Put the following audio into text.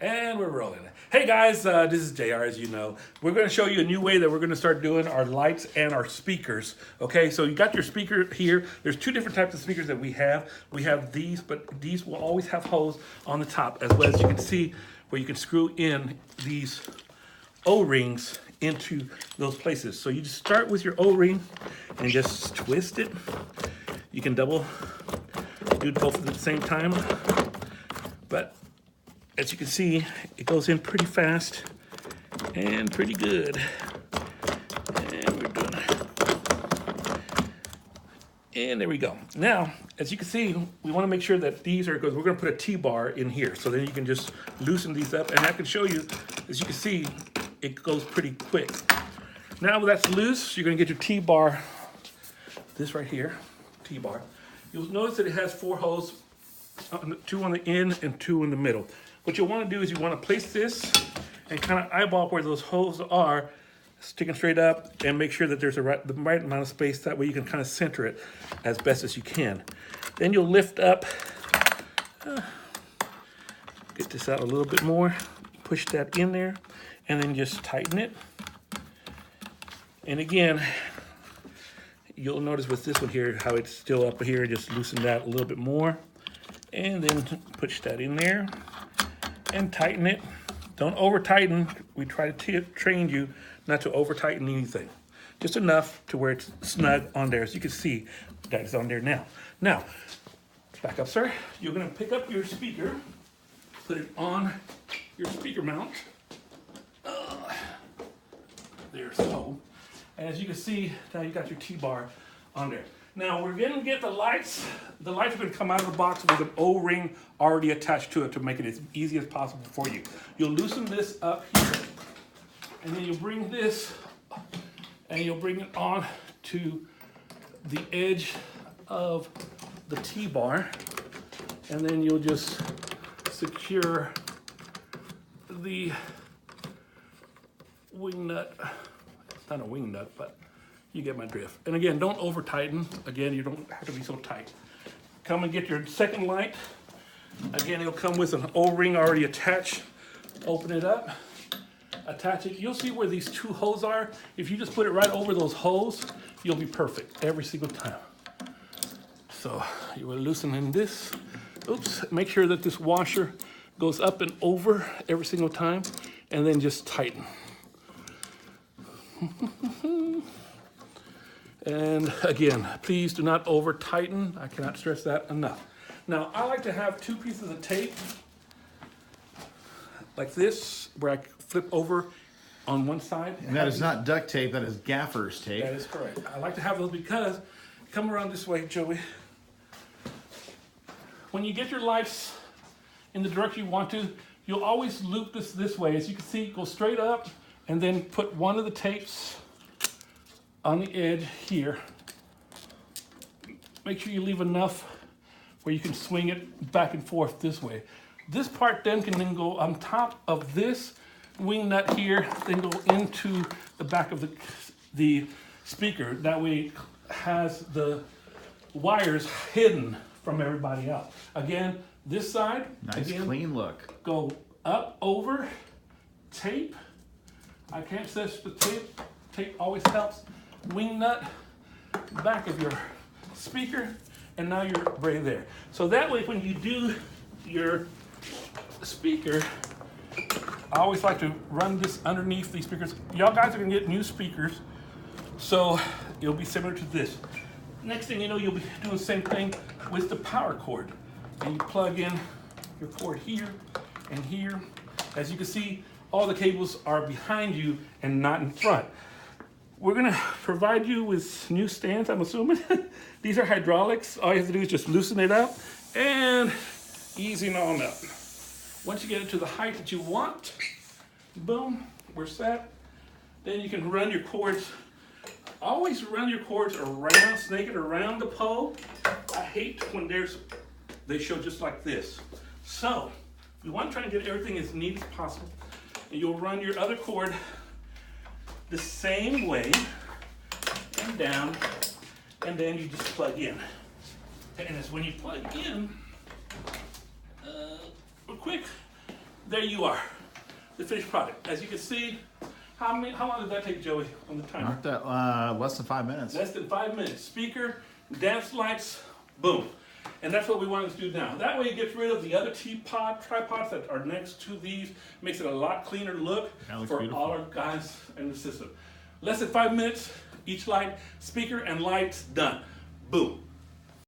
And we're rolling. Hey guys, this is JR, as you know. We're going to show you a new way that we're going to start doing our lights and our speakers. Okay, so you got your speaker here. There's two different types of speakers that we have. We have these, but these will always have holes on the top, as well as you can see where you can screw in these O-rings into those places. So you just start with your O-ring and just twist it. You can double, do both at the same time, but as you can see, it goes in pretty fast and pretty good. And we're doing it. And there we go. Now, as you can see, we want to make sure that these are good. We're going to put a T-bar in here, so then you can just loosen these up. And I can show you, as you can see, it goes pretty quick. Now that's loose, you're going to get your T-bar, this right here, T-bar. You'll notice that it has 4 holes, 2 on the end and 2 in the middle. What you want to do is you want to place this and kind of eyeball where those holes are, stick them straight up, and make sure that there's the right amount of space. That way you can kind of center it as best as you can. Then you'll lift up, get this out a little bit more, push that in there, and then just tighten it. And again, you'll notice with this one here how it's still up here. Just loosen that a little bit more, and then push that in there and tighten it. Don't over tighten. We try to train you not to over tighten anything. Just enough to where it's snug on there. As you can see, that is on there now. Now, back up, sir. You're gonna pick up your speaker, put it on your speaker mount. There's the hole. And as you can see, now you got your T-bar on there. Now we're gonna get the lights. The lights are gonna come out of the box with an O-ring already attached to it to make it as easy as possible for you. You'll loosen this up here, and then you'll bring this, and you'll bring it on to the edge of the T-bar, and then you'll just secure the wing nut. It's not a wing nut, but you get my drift. And again, don't over tighten. Again, you don't have to be so tight. Come and get your second light. Again, it'll come with an O-ring already attached. Open it up, attach it. You'll see where these 2 holes are. If you just put it right over those holes, you'll be perfect every single time. So you will loosen in this. Oops, make sure that this washer goes up and over every single time, and then just tighten. And again, please do not over tighten. I cannot stress that enough. Now, I like to have 2 pieces of tape like this, where I flip over on one side. And that is not duct tape, that is gaffer's tape. That is correct. I like to have those because, come around this way, Joey. When you get your lights in the direction you want to, you'll always loop this way. As you can see, go straight up and then put one of the tapes on the edge here. Make sure you leave enough where you can swing it back and forth this way. This part then can then go on top of this wing nut here, then go into the back of the speaker. That way it has the wires hidden from everybody else. Again, this side, nice again, clean look. Go up, over, tape. I can't stress the tape. Tape always helps. Wing nut, back of your speaker, and now you're right there. So that way when you do your speaker, I always like to run this underneath these speakers. Y'all guys are gonna get new speakers, so it'll be similar to this. Next thing you know, you'll be doing the same thing with the power cord. And you plug in your cord here and here. As you can see, all the cables are behind you and not in front. We're gonna provide you with new stands, I'm assuming. These are hydraulics. All you have to do is just loosen it up and easing on up. Once you get it to the height that you want, boom, we're set. Then you can run your cords. Always run your cords around, snake it around the pole. I hate when they show just like this. So, we want to try and get everything as neat as possible. And you'll run your other cord the same way and down, and then you just plug in. And it's when you plug in, real quick, there you are, the finished product. As you can see, how long did that take, Joey, on the timer? Not that, less than 5 minutes. Less than 5 minutes. Speaker, dance lights, boom. And that's what we want to do now. That way it gets rid of the other tripods that are next to these. Makes it a lot cleaner look for beautiful. all our guys in the system. Less than 5 minutes, each light, speaker and lights done. Boom.